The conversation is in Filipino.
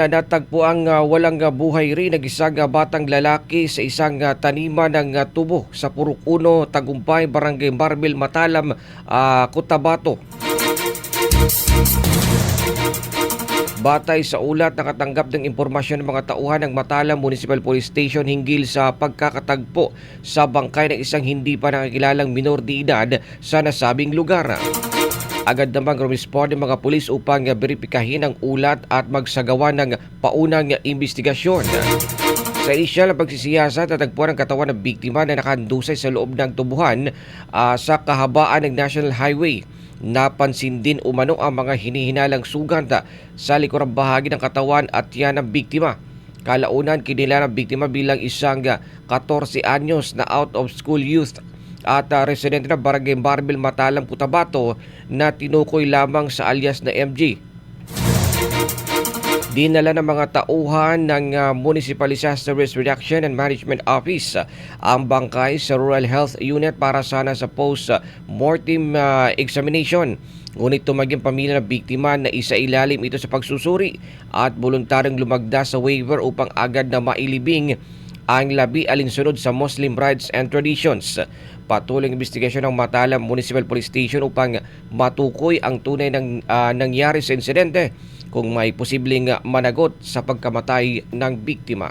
Natagpo ang walang buhay rin ng isang batang lalaki sa isang taniman ng tubo sa Purok 1, Tagumpay, Barangay Marbil, Matalam, Cotabato. Batay sa ulat, nakatanggap ng impormasyon ng mga tauhan ng Matalam Municipal Police Station hinggil sa pagkakatagpo sa bangkay ng isang hindi pa nakikilalang minor de edad sa nasabing lugar. Agad namang rumisponde ng mga pulis upang beripikahin ang ulat at magsagawa ng paunang imbestigasyon. Sa inisyal na pagsisiyasat, natagpuan ang katawan ng biktima na nakandusay sa loob ng tubuhan sa kahabaan ng National Highway. Napansin din umano ang mga hinihinalang sugat sa likurang bahagi ng katawan at yan ng biktima. Kalaunan, kinilala ng biktima bilang isang 14 anyos na out-of-school youth at residente ng Barangay Marbil, Matalam, Cotabato na tinukoy lamang sa alias na MG. Dinala ng mga tauhan ng Municipal Disaster Risk Reduction and Management Office ang bangkay sa Rural Health Unit para sana sa post-mortem examination. Ngunit tumaging pamilya ng biktima na isailalim ito sa pagsusuri at voluntaryong lumagda sa waiver upang agad na mailibing ang labi alinsunod sa Muslim Rights and Traditions. Patuloy ang investigasyon ng Matalam Municipal Police Station upang matukoy ang tunay ng nangyari sa insidente kung may posibleng managot sa pagkamatay ng biktima.